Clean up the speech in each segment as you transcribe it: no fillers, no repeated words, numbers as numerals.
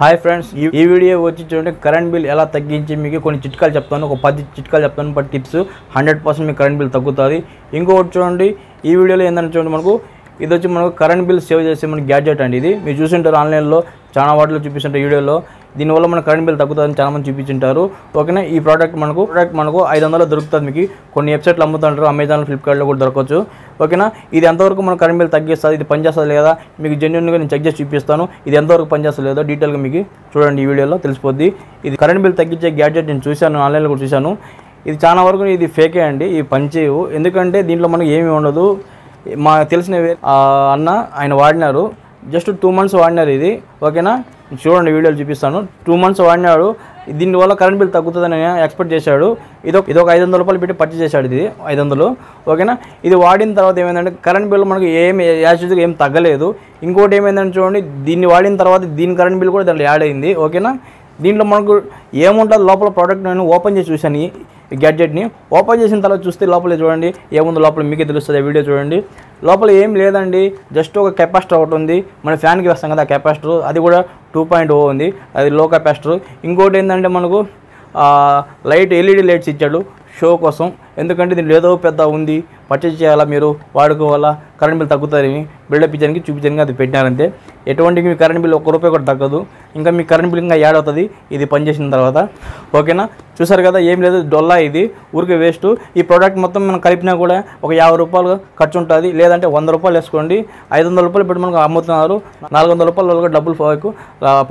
Hi friends, ఈ video వచ్చి చూడండి కరెంట్ బిల్ ఎలా తగ్గించి మీకు కొన్ని చిట్కాలు చెప్తాను. ఒక 10 చిట్కాలు చెప్తాను, 10 టిప్స్. 100% మీకు కరెంట్ బిల్ తగ్గుతుంది. ఇంకొకటి చూడండి, ఈ వీడియోలో ఏంటంటే చూడండి, మనకు ఇది వచ్చి మనకు కరెంట్ బిల్ సేవ్ చేసే మన గ్యాడ్జెట్ అండి. ఇది మీరు చూసింటారు ఆన్లైన్లో చాలా వాటిలో చూపిస్తుంటారు వీడియోలో. దీనివల్ల మన కరెంట్ బిల్ తగ్గుతుందని చాలామంది చూపించుంటారు. ఓకేనా, ఈ ప్రోడక్ట్ మనకు 500 దొరుకుతుంది. మీకు కొన్ని వెబ్సైట్లు అమ్ముతుంటారు, అమెజాన్, ఫ్లిప్కార్ట్లో కూడా దొరకవచ్చు. ఓకేనా, ఇది ఎంతవరకు మన కరెంట్ బిల్ తగ్గిస్తుంది, ఇది పనిచేస్తుంది లేదా మీకు జెన్యున్గా నేను చెక్ చేసి చూపిస్తాను. ఇది ఎంతవరకు పనిచేస్తుంది లేదో డీటెయిల్గా మీకు చూడండి, ఈ వీడియోలో తెలిసిపోద్ది. ఇది కరెంట్ బిల్ తగ్గించే గ్యాడ్జెట్ నేను చూశాను, ఆన్లైన్లో కూడా చూశాను. ఇది చాలా వరకు ఇది ఫేకే అండి, ఈ పనిచేయవు. ఎందుకంటే దీంట్లో మనకు ఏమీ ఉండదు. మాకు తెలిసిన అన్న ఆయన వాడినారు, జస్ట్ 2 months వాడినారు ఇది. ఓకేనా, చూడండి వీడియోలు చూపిస్తాను. 2 months వాడినాడు, దీనివల్ల కరెంట్ బిల్ తగ్గుతుందని ఎక్స్పెక్ట్ చేశాడు. ఇది ఒక 500 రూపాయలు పెట్టి పర్చేస్ చేశాడు, ఇది 500. ఓకేనా, ఇది వాడిన తర్వాత ఏమైందంటే కరెంట్ బిల్ మనకు యాక్చువల్గా ఏం తగ్గలేదు. ఇంకోటి ఏమైందంటే చూడండి, దీన్ని వాడిన తర్వాత దీని కరెంట్ బిల్ కూడా దాంట్లో యాడ్ అయింది. ఓకేనా, దీంట్లో మనకు ఏముంటుంది లోపల ప్రోడక్ట్ నేను ఓపెన్ చేసి చూశాను. ఈ గ్యాడ్జెట్ని ఓపెన్ చేసిన తర్వాత చూస్తే లోపల చూడండి ఏముందో, లోపల మీకే తెలుస్తుంది. వీడియో చూడండి, లోపల ఏం లేదండి, జస్ట్ ఒక కెపాసిటర్ ఒకటి ఉంది. మన ఫ్యాన్కి వేస్తాం కదా ఆ కెపాసిటర్, అది కూడా 2.0 ఉంది, అది లో కెపాసిటర్. ఇంకోటి ఏంటంటే మనకు లైట్ LED లైట్స్ ఇచ్చాడు షో కోసం. ఎందుకంటే దీంట్లో ఏదో పెద్ద ఉంది, పర్చేజ్ చేయాలా, మీరు వాడుకోవాలా, కరెంట్ బిల్ తగ్గుతారని బిల్డప్ ఇచ్చడానికి చూపించడానికి అది పెట్టినారంతే. ఎటువంటి మీ కరెంట్ బిల్ ₹1 కూడా తగ్గదు. ఇంకా మీ కరెంట్ బిల్ ఇంకా యాడ్ అవుతుంది ఇది పనిచేసిన తర్వాత. ఓకేనా, చూసారు కదా, ఏం లేదు, డొల్లా ఇది, ఊరికే వేస్ట్. ఈ ప్రోడక్ట్ మొత్తం మనం కలిపినా కూడా ఒక ₹50 ఖర్చు ఉంటుంది. లేదంటే ₹100 వేసుకోండి. ₹500 పెట్టి మనకు అమ్ముతున్నారు, ₹400 వాళ్ళకి డబ్బులు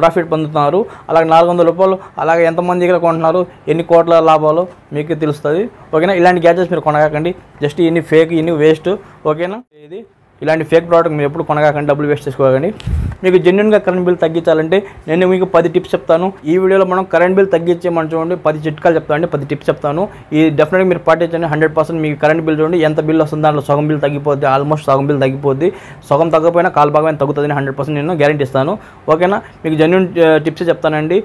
ప్రాఫిట్ పొందుతున్నారు. అలాగే ₹400 అలాగే ఎంతమంది దగ్గర కొంటున్నారు, ఎన్ని కోట్ల లాభాలు మీకు తెలుస్తుంది. ఓకేనా, ఇలాంటి గ్యాడ్జెట్స్ మీరు కొనగాకండి, జస్ట్ ఇన్ని ఫేక్, ఇన్ని వేస్ట్. ఓకేనా, ఇది ఇలాంటి ఫేక్ ప్రోడక్ట్ మీరు ఎప్పుడు కొనగాకండి, డబ్బులు వేస్ట్ చేసుకోకండి. మీకు జెన్యున్గా కరెంట్ బిల్ తగ్గించాలంటే నేను మీకు 10 టిప్స్ చెప్తాను. ఈ వీడియోలో మనం కరెంట్ బిల్ తగ్గించేమని చూడండి 10 చిట్కాలు చెప్తాను, 10 టిప్స్ చెప్తాను. ఈ డెఫినెట్గా మీరు పాటించండి. 100% మీకు కరెంట్ బిల్ చూడండి ఎంత బిల్ వస్తుంది, దాంట్లో సగం బిల్ తగ్గిపోద్ది, ఆల్మోస్ట్ సగం బిల్ తగ్గిపోద్ది. సగం తగ్గకపోయినా కాల్ భాగమైన తగ్గుతుందని 100% నేను గ్యారెంటీ ఇస్తాను. ఓకేనా, మీకు జెన్యున్ టిప్స్ చెప్తానండి.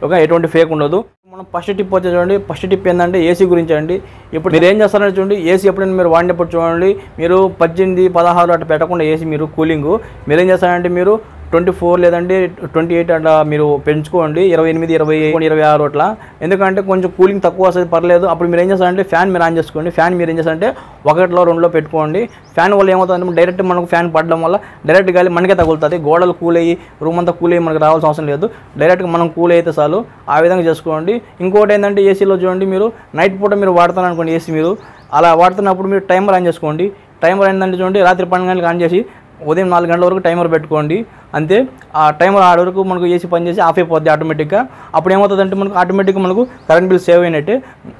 ఓకే, ఎటువంటి ఫేక్ ఉండదు. మనం ఫస్ట్ టిప్ వచ్చి చూడండి, ఫస్ట్ టిప్ ఏంటంటే ఏసీ గురించి అండి. ఇప్పుడు మీరు ఏం చేస్తారంటే చూడండి, ఏసీ ఎప్పుడైనా మీరు వాడినప్పుడు చూడండి, మీరు 18, 16 అట్లా పెట్టకుండా ఏసీ మీరు కూలింగ్ మీరు ఏం చేస్తారంటే మీరు 24 లేదంటే 28 అట్లా మీరు పెంచుకోండి, 28, 20, 26 అట్లా. ఎందుకంటే కొంచెం కూలింగ్ తక్కువ వస్తుంది, పర్లేదు. అప్పుడు మీరు ఏం చేస్తారంటే ఫ్యాన్ మీరు ఆన్ చేసుకోండి. ఫ్యాన్ మీరు ఏం చేస్తారంటే 1లో 2లో పెట్టుకోండి. ఫ్యాన్ వల్ల ఏమవుతుందంటే డైరెక్ట్ మనకు ఫ్యాన్ పడడం వల్ల డైరెక్ట్ గాలి మనకే తగులుతుంది. గోడలు కూల్ అయ్యి రూమ్ అంతా కూల్ అయ్యి మనకు రావాల్సిన అవసరం లేదు, డైరెక్ట్గా మనం కూల్ అయితే చాలు. ఆ విధంగా చేసుకోండి. ఇంకోటి ఏంటంటే ఏసీలో చూడండి, మీరు నైట్ పూట మీరు వాడుతాను అనుకోండి ఏసీ, మీరు అలా వాడుతున్నప్పుడు మీరు టైమర్ ఆన్ చేసుకోండి. టైమర్ ఏంటంటే చూడండి, రాత్రి 12 గంటలకు ఆన్ చేసి ఉదయం 4 గంటల వరకు టైమర్ పెట్టుకోండి. అంతే, ఆ టైమర్ ఆడ వరకు మనకు ఏసీ పని చేసి ఆఫ్ అయిపోద్ది ఆటోమేటిక్గా. అప్పుడు ఏమవుతుందంటే మనకు ఆటోమేటిక్గా మనకు కరెంట్ బిల్ సేవ్ అయినట్టే.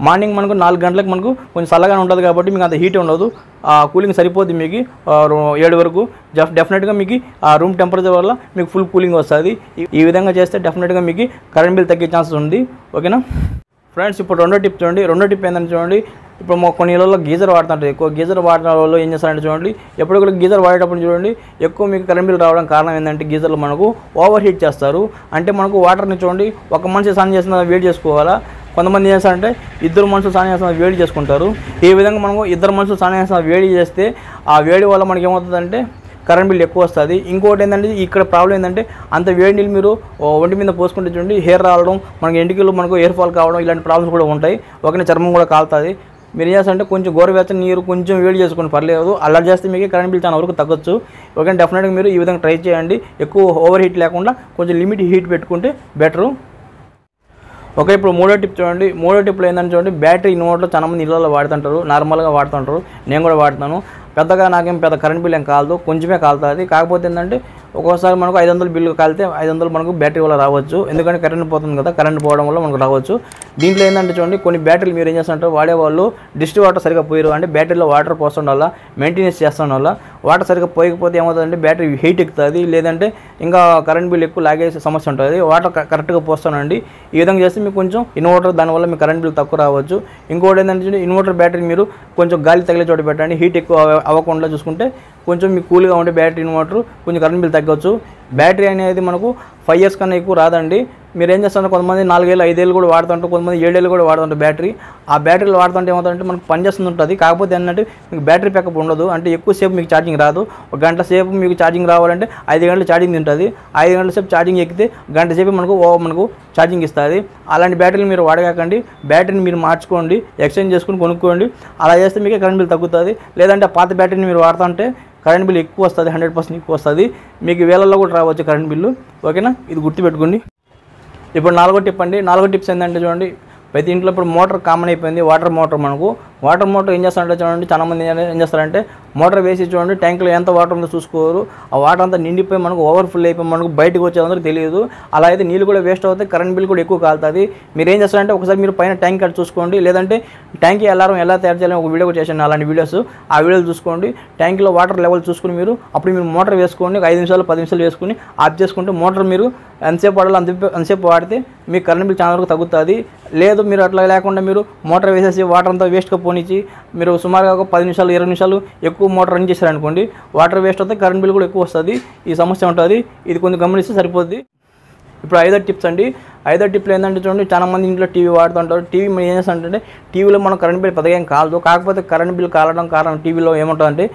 మార్నింగ్ మనకు 4 గంటలకు మనకు కొంచెం చల్లగానే ఉంటుంది కాబట్టి మీకు అంత హీట్ ఉండదు, ఆ కూలింగ్ సరిపోద్ది. మీకు 7 వరకు డెఫినెట్గా మీకు ఆ రూమ్ టెంపరేచర్ వల్ల మీకు ఫుల్ కూలింగ్ వస్తుంది. ఈ విధంగా చేస్తే డెఫినెట్గా మీకు కరెంట్ బిల్ తగ్గే ఛాన్సెస్ ఉంది. ఓకేనా ఫ్రెండ్స్, ఇప్పుడు రెండో టిప్ చూడండి. రెండో టిప్ ఏంటంటే చూడండి, ఇప్పుడు కొన్ని ఇళ్ళలో గీజర్ వాడుతుంటారు. ఎక్కువ గీజర్ వాడిన వాళ్ళు ఏం చేస్తారంటే చూడండి, ఎప్పుడు కూడా గీజర్ వాడేటప్పుడు చూడండి ఎక్కువ మీకు కరెంట్ బిల్ రావడం కారణం ఏంటంటే గీజర్లు మనకు ఓవర్ హీట్ చేస్తారు. అంటే మనకు వాటర్ని చూడండి, ఒక మనిషి స్నానం చేసిన వేడి చేసుకోవాలా, కొంతమంది ఏం చేస్తారంటే 2 మనుషులు స్నానం చేసిన వేడి చేసుకుంటారు. ఈ విధంగా మనకు 2 మనుషులు స్నానం చేసిన వేడి చేస్తే ఆ వేడి వల్ల మనకి ఏమవుతుందంటే కరెంట్ బిల్ ఎక్కువ వస్తుంది. ఇంకోటి ఏంటంటే ఇక్కడ ప్రాబ్లం ఏంటంటే అంత వేడి నీళ్ళు మీరు ఒంటి మీద పోసుకుంటే చూడండి హెయిర్ రావడం, మనకి ఎంటికలు మనకు హెయిర్ ఫాల్ కావడం, ఇలాంటి ప్రాబ్లమ్స్ కూడా ఉంటాయి. ఒకనే చర్మం కూడా కాలుతుంది. మీరు ఏం చేస్తారంటే కొంచెం గోరువెచ్చని నీరు కొంచెం వేడి చేసుకొని పర్లేదు, అలా చేస్తే మీకు కరెంట్ బిల్ చాలా వరకు తగ్గొచ్చు. ఓకే, డెఫినెట్గా మీరు ఈ విధంగా ట్రై చేయండి. ఎక్కువ ఓవర్ హీట్ లేకుండా కొంచెం లిమిట్ హీట్ పెట్టుకుంటే బెటరు. ఓకే, ఇప్పుడు మూడో టిప్ చూడండి. మూడో టిప్లో ఏంటంటే చూడండి, బ్యాటరీ ఇన్వర్టర్ చాలా మంది ఇళ్ళలో వాడుతుంటారు, నార్మల్గా వాడుతుంటారు, నేను కూడా వాడుతాను. పెద్దగా నాకేం పెద్ద కరెంట్ బిల్ ఏం కాదు, కొంచెమే కాలుతుంది. కాకపోతే ఏంటంటే ఒక్కోసారి మనకు 500 బిల్లు కాలితే 500 మనకు బ్యాటరీ వల్ల రావచ్చు. ఎందుకంటే కరెంట్ పోతుంది కదా, కరెంట్ పోవడం వల్ల మనకు రావచ్చు. దీంట్లో ఏంటంటే చూడండి, కొన్ని బ్యాటరీలు మీరు ఏం చేస్తుంటారు, వాడేవాళ్ళు డిస్ట్ వాటర్ సరిగ్గా పోయారు అంటే బ్యాటరీలో వాటర్ పోస్తుండ వల్ల, మెయింటెనెన్స్ చేస్తుండ వల్ల వాటర్ సరిగ్గా పోయకపోతే ఏమవుతుందంటే బ్యాటరీ హీట్ ఎక్కుతుంది, లేదంటే ఇంకా కరెంట్ బిల్ ఎక్కువ లాగేసే సమస్య ఉంటుంది. వాటర్ కరెక్ట్గా పోస్తానండి. ఈ విధంగా చేస్తే మీకు కొంచెం ఇన్వర్టర్ దానివల్ల మీకు కరెంట్ బిల్ తక్కువ రావచ్చు. ఇంకోటి ఏంటంటే ఇన్వర్టర్ బ్యాటరీ మీరు కొంచెం గాలి తగిలే చోట పెట్టండి, హీట్ ఎక్కువ అవ్వకుండా చూసుకుంటే కొంచెం మీకు కూల్గా ఉంటే బ్యాటరీ ఇన్వర్టర్ కొంచెం కరెంట్ బిల్ తగ్గవచ్చు. బ్యాటరీ అనేది మనకు 5 years కన్నా ఎక్కువ రాదండి. మీరు ఏం చేస్తారంటే కొంతమంది 4 ఏళ్ళు 5 ఏళ్ళు కూడా వాడుతుంటారు, కొంతమంది 7 ఏళ్ళు కూడా వాడుతుంటారు బ్యాటరీ. ఆ బ్యాటరీలు వాడుతుంటే ఏమవుతుందంటే మనకు పనిచేస్తుంది ఉంటుంది, కాకపోతే ఏంటంటే మీకు బ్యాటరీ బ్యాకప్ ఉండదు. అంటే ఎక్కువసేపు మీకు ఛార్జింగ్ రాదు. ఒక గంట సేపు మీకు ఛార్జింగ్ రావాలంటే 5 గంటలు ఛార్జింగ్ ఉంటుంది. 5 గంటల సేపు ఛార్జింగ్ ఎక్కితే గంట సేపు మనకు ఛార్జింగ్ ఇస్తుంది. అలాంటి బ్యాటరీలు మీరు వాడకండి. బ్యాటరీని మీరు మార్చుకోండి, ఎక్స్చేంజ్ చేసుకుని కొనుక్కోండి. అలా చేస్తే మీకు కరెంట్ బిల్ తగ్గుతుంది. లేదంటే పాత బ్యాటరీని మీరు వాడుతుంటే కరెంట్ బిల్ ఎక్కువ వస్తుంది, 100% ఎక్కువ వస్తుంది. మీకు వేలల్లో కూడా రావచ్చు కరెంట్ బిల్లు. ఓకేనా, ఇది గుర్తుపెట్టుకోండి. ఇప్పుడు 4వ టిప్ అండి. 4వ టిప్స్ ఏంటంటే చూడండి, ప్రతి ఇంట్లో ఇప్పుడు మోటార్ కామన్ అయిపోయింది. వాటర్ మోటార్ వాటర్ మోటార్ ఏం చేస్తారంటే చూడండి, చాలామంది ఏం చేస్తారంటే మోటార్ వేసి చూడండి ట్యాంకులో ఎంత వాటర్ ఉందో చూసుకోరు. ఆ వాటర్ అంతా నిండిపోయి మనకు ఓవర్ఫుల్ అయిపోయి మనకు బయటకు వచ్చేందుకు తెలియదు. అలా అయితే నీళ్ళు కూడా వేస్ట్ అవుతాయి, కరెంట్ బిల్ కూడా ఎక్కువ కాలుతుంది. మీరు ఏం చేస్తారంటే ఒకసారి మీరు పైన ట్యాంక్ కట్ చూసుకోండి, లేదంటే ట్యాంక్ అలారం ఎలా తయారు చేయాలని ఒక వీడియో చేశాను, అలాంటి వీడియోస్. ఆ వీడియోలు చూసుకోండి. ట్యాంక్లో వాటర్ లెవెల్ చూసుకుని మీరు అప్పుడు మీరు మోటార్ వేసుకోండి. 5 నిమిషాలు 10 నిమిషాలు వేసుకుని ఆఫ్ చేసుకుంటే మోటార్ మీరు ఎంతసేపు వాడాలో అంతసేపు వాడితే మీకు కరెంట్ బిల్ చాలా వరకు తగ్గుతుంది. లేదు మీరు అట్లా లేకుండా మీరు మోటార్ వేసేసి వాటర్ అంతా వేస్ట్గా పోనిచ్చి మీరు సుమారుగా ఒక 10 నిమిషాలు 20 నిమిషాలు ఎక్కువ మోటార్ రన్ చేశారనుకోండి, వాటర్ వేస్ట్ అవుతుంది, కరెంట్ బిల్ కూడా ఎక్కువ వస్తుంది. ఈ సమస్య ఉంటుంది. ఇది కొంచెం గమనిస్తే సరిపోద్ది. ఇప్పుడు 5వ టిప్స్ అండి. 5వ టిప్లో ఏంటంటే చూడండి, చాలామంది ఇంట్లో టీవీ వాడుతుంటారు. టీవీ మనం ఏం చేస్తారంటే టీవీలో మనం కరెంట్ బిల్ పెద్దగా ఏం కాలదు. కాకపోతే కరెంట్ బిల్ కాలడం కారణం టీవీలో ఏముంటుందంటే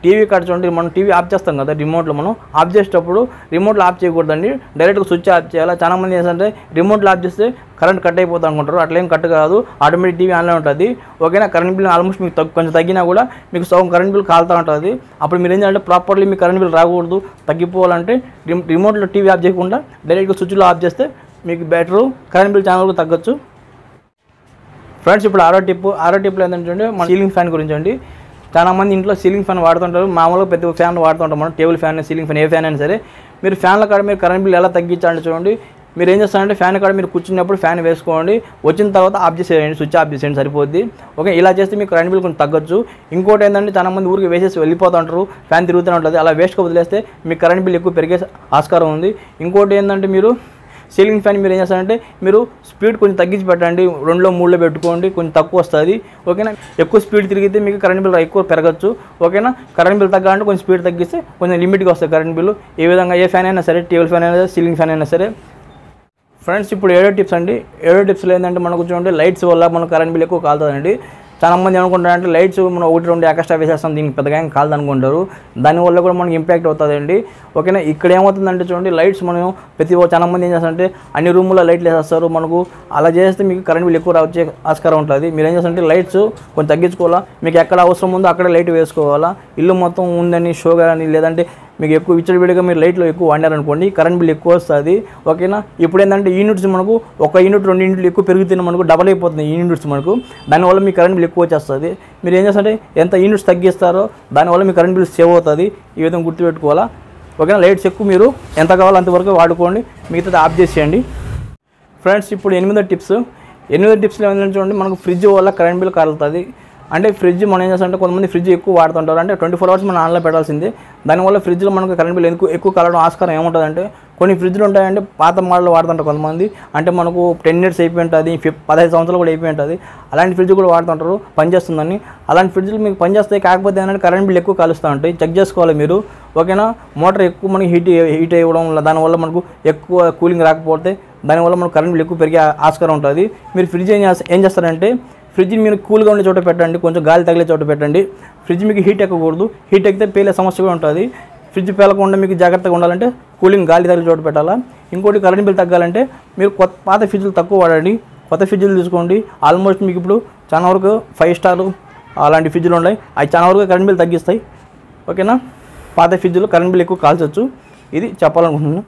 టీవీ కాడ చూడండి, మనం టీవీ ఆఫ్ చేస్తాం కదా రిమోట్లో. మనం ఆఫ్ చేసేటప్పుడు రిమోట్లో ఆఫ్ చేయకూడదండి, డైరెక్ట్గా స్విచ్ ఆఫ్ చేయాలి. చాలామంది ఏంటంటే రిమోట్లో ఆఫ్ చేస్తే కరెంట్ కట్ అయిపోతుంది అనుకుంటారు. అట్లేం కట్ కాదు, ఆటోమేటిక్ టీవీ ఆన్లో ఉంటుంది. ఓకేనా, కరెంట్ బిల్ ఆల్మోస్ట్ మీకు కొంచెం తగ్గినా కూడా మీకు సగం కరెంట్ బిల్ కాలుతూ ఉంటుంది. అప్పుడు మీరు ఏం చేయాలంటే ప్రాపర్లీ మీ కరెంట్ బిల్ రాకూడదు, తగ్గిపోవాలంటే రిమోట్లో టీవీ ఆఫ్ చేయకుండా డైరెక్ట్గా స్విచ్లో ఆఫ్ చేస్తే మీకు బెటరు, కరెంట్ బిల్ చాలా వరకు తగ్గచ్చు. ఫ్రెండ్స్, ఇప్పుడు 6వ టిప్లో ఏంటంటే చూడండి, మన సీలింగ్ ఫ్యాన్ గురించి అండి. చాలామంది ఇంట్లో సీలింగ్ ఫ్యాన్ వాడుతుంటారు. మామూలుగా పెద్ద ఫ్యాన్ వాడుతుంటాం మనం, టేబుల్ ఫ్యాన్, సీలింగ్ ఫ్యాన్, ఏ ఫ్యాన్ అయినా సరే. మీరు ఫ్యాన్ల కాడ మీరు కరెంట్ బిల్ ఎలా తగ్గించాలంటే చూడండి, మీరు ఏం చేస్తారంటే ఫ్యాన్ కాడ మీరు కూర్చున్నప్పుడు ఫ్యాన్ వేసుకోండి, వచ్చిన తర్వాత ఆఫ్ చేసేయండి, స్విచ్ ఆఫ్ చేసేయండి, సరిపోద్ది. ఓకే, ఇలా చేస్తే మీకు కరెంట్ బిల్ కొంచెం తగ్గచ్చు. ఇంకోటి ఏంటంటే చాలామంది ఊరికి వేసేసి వెళ్ళిపోతుంటారు, ఫ్యాన్ తిరుగుతూనే ఉంటుంది. అలా వేస్ట్గా వదిలేస్తే మీకు కరెంట్ బిల్ ఎక్కువ పెరిగే ఆస్కారం ఉంది. ఇంకోటి ఏంటంటే మీరు సీలింగ్ ఫ్యాన్ మీరు ఏం చేస్తారంటే మీరు స్పీడ్ కొంచెం తగ్గించి పెట్టండి, 2లో 3లో పెట్టుకోండి, కొంచెం తక్కువ వస్తుంది. ఓకేనా, ఎక్కువ స్పీడ్ తిరిగితే మీకు కరెంట్ బిల్ ఎక్కువ పెరగచ్చు. ఓకేనా, కరెంట్ బిల్ తగ్గాలంటే కొంచెం స్పీడ్ తగ్గిస్తే కొంచెం లిమిట్గా వస్తుంది కరెంట్ బిల్. ఏ విధంగా ఏ ఫ్యాన్ అయినా సరే, టేబుల్ ఫ్యాన్ అయినా సరే, సీలింగ్ ఫ్యాన్ అయినా సరే. ఫ్రెండ్స్, ఇప్పుడు 7వ టిప్స్ అండి. 7వ టిప్స్లో ఏంటంటే మనకు చూడండి లైట్స్ వల్ల మన కరెంట్ బిల్ ఎక్కువ కాలుతుందండి. చాలామంది ఏమనుకుంటారంటే లైట్స్ మనం 1-2 ఎక్స్ట్రా వేసేస్తాం, దీనికి పెద్దగా ఏం కాదు అనుకుంటారు. దానివల్ల కూడా మనకి ఇంపాక్ట్ అవుతుందండి. ఓకేనా, ఇక్కడ ఏమవుతుందంటే చూడండి లైట్స్ మనం చాలామంది ఏం చేస్తారంటే అన్ని రూముల్లో లైట్లు వేసేస్తారు. మనకు అలా చేస్తే మీకు కరెంట్ బిల్ ఎక్కువ వచ్చే ఆస్కారం ఉంటుంది. మీరు ఏం చేస్తారంటే లైట్స్ కొంచెం తగ్గించుకోవాలా. మీకు ఎక్కడ అవసరం ఉందో అక్కడ లైట్ వేసుకోవాలా. ఇల్లు మొత్తం ఉందని షో కానీ లేదంటే మీకు ఎక్కువ విచ్చలవిడిగా మీరు లైట్లో ఎక్కువ వాడారనుకోండి, కరెంట్ బిల్ ఎక్కువ వస్తుంది. ఓకేనా, ఇప్పుడు ఏంటంటే యూనిట్స్ మనకు 1 యూనిట్ 2 యూనిట్లు ఎక్కువ పెరుగుతున్న మనకు డబల్ అయిపోతుంది ఈ యూనిట్స్ మనకు. దానివల్ల మీ కరెంట్ బిల్ ఎక్కువ వచ్చేస్తుంది. మీరు ఏం చేస్తారంటే ఎంత యూనిట్స్ తగ్గిస్తారో దానివల్ల మీ కరెంట్ బిల్ సేవ్ అవుతుంది. ఈ విధంగా గుర్తుపెట్టుకోవాలా. ఓకేనా, లైట్స్ ఎక్కువ మీరు ఎంత కావాలో అంతవరకు వాడుకోండి, మిగతాది ఆఫ్ చేసేయండి. ఫ్రెండ్స్, ఇప్పుడు 8వ టిప్స్లో ఏంటంటే చూడండి, మనకు ఫ్రిడ్జ్ వల్ల కరెంట్ బిల్ కాలుతుంది. అంటే ఫ్రిడ్జ్ మనం ఏం చేస్తామంటే కొంతమంది ఫ్రిడ్జ్ ఎక్కువ వాడుతుంటారు. అంటే 24 అవర్స్ మనం ఆన్లో పెట్టాల్సిందే. దానివల్ల ఫ్రిడ్జ్లో మనకు కరెంట్ బిల్ ఎక్కువ కాలడం ఆస్కారం ఏముంటుందంటే కొన్ని ఫ్రిడ్జ్లు ఉంటాయంటే పాత మోడల్ వాడుతుంటారు కొంతమంది. అంటే మనకు 10 ఇయర్స్ అయిపోయి ఉంటుంది, 15 సంవత్సరాలు కూడా అయిపోయి ఉంటుంది. అలాంటి ఫ్రిడ్జ్ కూడా వాడుతుంటారు పనిచేస్తుందని. అలాంటి ఫ్రిడ్జ్లు మీకు పనిచేస్తాయి, కాకపోతే ఏంటంటే కరెంట్ బిల్ ఎక్కువ కాలుస్తూ ఉంటాయి. చెక్ చేసుకోవాలి మీరు. ఓకేనా, మోటార్ ఎక్కువ మనకి హీట్ అవ్వడం వల్ల దానివల్ల మనకు ఎక్కువ కూలింగ్ రాకపోతే దానివల్ల మనకు కరెంట్ బిల్ ఎక్కువ పెరిగే ఆస్కారం ఉంటుంది. మీరు ఫ్రిడ్జ్ ఏం చేస్తారంటే ఫ్రిడ్జ్ని మీరు కూల్గా ఉండే చోట పెట్టండి, కొంచెం గాలి తగిలే చోట పెట్టండి. ఫ్రిడ్జ్ మీకు హీట్ ఎక్కకూడదు, హీట్ ఎక్కితే పేలే సమస్య కూడా ఉంటుంది. ఫ్రిడ్జ్ పేలకుండా మీకు జాగ్రత్తగా ఉండాలంటే కూలింగ్ గాలి తగిలే చోట పెట్టాలా. ఇంకోటి కరెంట్ బిల్ తగ్గాలంటే మీరు పాత ఫ్రిడ్జ్లు తక్కువ వాడండి, కొత్త ఫ్రిడ్జ్లు తీసుకోండి. ఆల్మోస్ట్ మీకు ఇప్పుడు చాలా వరకు 5 స్టార్ అలాంటి ఫ్రిడ్జ్లు ఉన్నాయి, అవి చాలా వరకు కరెంట్ బిల్ తగ్గిస్తాయి. ఓకేనా, పాత ఫ్రిడ్జ్లో కరెంట్ బిల్ ఎక్కువ కాల్చొచ్చు. ఇది చెప్పాలనుకుంటున్నాను.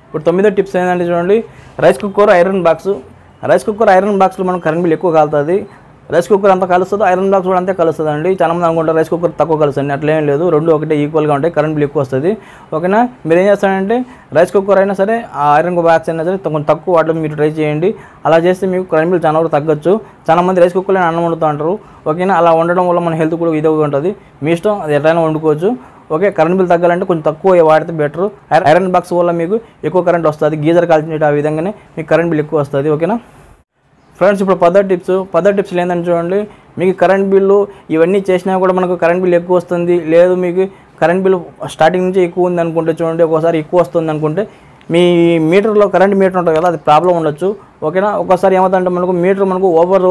ఇప్పుడు 9వ టిప్స్ ఏంటంటే చూడండి, రైస్ కుక్కర్ ఐరన్ బాక్స్లో మనం కరెంట్ బిల్ ఎక్కువ కాలుతుంది. రైస్ కుక్కర్ అంత కలుస్తుందో ఐరన్ బాక్స్ కూడా అంతే కలుస్తుంది అండి. చాలామంది అనుకుంటారు రైస్ కుక్కర్ తక్కువ కలుస్తుంది, అట్లేం లేదు, రెండు ఒకటే ఈక్వల్గా ఉంటాయి, కరెంట్ బిల్ ఎక్కువ వస్తుంది. ఓకేనా, మీరు ఏం చేస్తారంటే రైస్ కుక్కర్ అయినా సరే ఆ ఐరన్ బాక్స్ అయినా సరే కొంచెం తక్కువ వాటిలో మీరు ట్రై చేయండి. అలా చేస్తే మీకు కరెంట్ బిల్ చాలా వరకు తగ్గచ్చు. చాలామంది రైస్ కుక్కర్లో అన్నం వండుతూ ఉంటారు. ఓకేనా, అలా వండడం వల్ల మన హెల్త్ కూడా ఇదిగా ఉంటుంది. మీ ఇష్టం, అది ఎట్లయినా వండుకోవచ్చు. ఓకే, కరెంట్ బిల్ తగ్గాలంటే కొంచెం తక్కువ వాడితే బెటర్. ఐరన్ బాక్స్ వల్ల మీకు ఎక్కువ కరెంట్ వస్తుంది, గీజర్ కాల్చినట్టు ఆ విధంగానే మీకు కరెంట్ బిల్ ఎక్కువ వస్తుంది. ఓకేనా ఫ్రెండ్స్, ఇప్పుడు 10వ టిప్స్లు ఏంటంటే చూడండి, మీకు కరెంట్ బిల్లు ఇవన్నీ చేసినా కూడా మనకు కరెంట్ బిల్ ఎక్కువ వస్తుంది, లేదు మీకు కరెంట్ బిల్ స్టార్టింగ్ నుంచి ఎక్కువ ఉంది అనుకుంటే చూడండి, ఒకసారి ఎక్కువ వస్తుంది అనుకుంటే మీ మీటర్లో కరెంట్ మీటర్ ఉంటుంది కదా, అది ప్రాబ్లం ఉండొచ్చు. ఓకేనా. ఒకసారి ఏమవుతుందంటే మనకు మీటర్ మనకు ఓవర్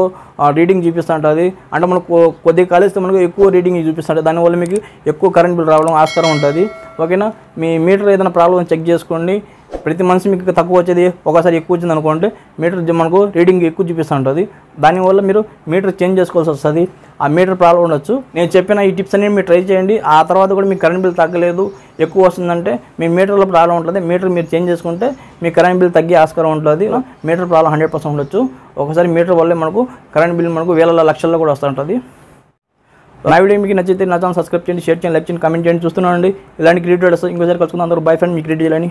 రీడింగ్ చూపిస్తూ ఉంటుంది. అంటే మనకు కొద్దిగా కాలిస్తే మనకు ఎక్కువ రీడింగ్ చూపిస్తుంటుంది. దానివల్ల మీకు ఎక్కువ కరెంట్ బిల్ రావడం ఆస్కారం ఉంటుంది. ఓకేనా. మీ మీటర్ ఏదైనా ప్రాబ్లం చెక్ చేసుకోండి. ప్రతి మనిషి మీకు తక్కువ వచ్చేది ఒకసారి ఎక్కువ వచ్చింది అనుకోండి, మీటర్ మనకు రీడింగ్ ఎక్కువ చూపిస్తూ ఉంటుంది. దానివల్ల మీరు మీటర్ చేంజ్ చేసుకోవాల్సి వస్తుంది. ఆ మీటర్ ప్రాబ్లం ఉండొచ్చు. నేను చెప్పిన ఈ టిప్స్ అన్ని మీరు ట్రై చేయండి. ఆ తర్వాత కూడా మీకు కరెంట్ బిల్ తగ్గలేదు, ఎక్కువ వస్తుందంటే మీ మీటర్లో ప్రాబ్లం ఉంటుంది. మీటర్ మీరు చేంజ్ చేసుకుంటే మీ కరెంట్ బిల్ తగ్గే ఆస్కారం ఉంటుంది. మీటర్ ప్రాబ్లం 100% ఉండొచ్చు. ఒకసారి మీటర్ వల్లే మనకు కరెంట్ బిల్ మనకు వేల లక్షల్లో కూడా వస్తూ ఉంటుంది. నా వీడియో మీకు నచ్చితే నా ఛానల్ సబ్స్క్రైబ్ చేయండి, షేర్ చేయండి, లైక్ చేయండి, కామెంట్ చేయండి. చూస్తున్నానండి ఇలాంటి క్రియేట్ ఇంకోసారి కలుసుకుందాం. అందరూ బై ఫ్రెండ్. మీకు క్రియేట్ చేయాలని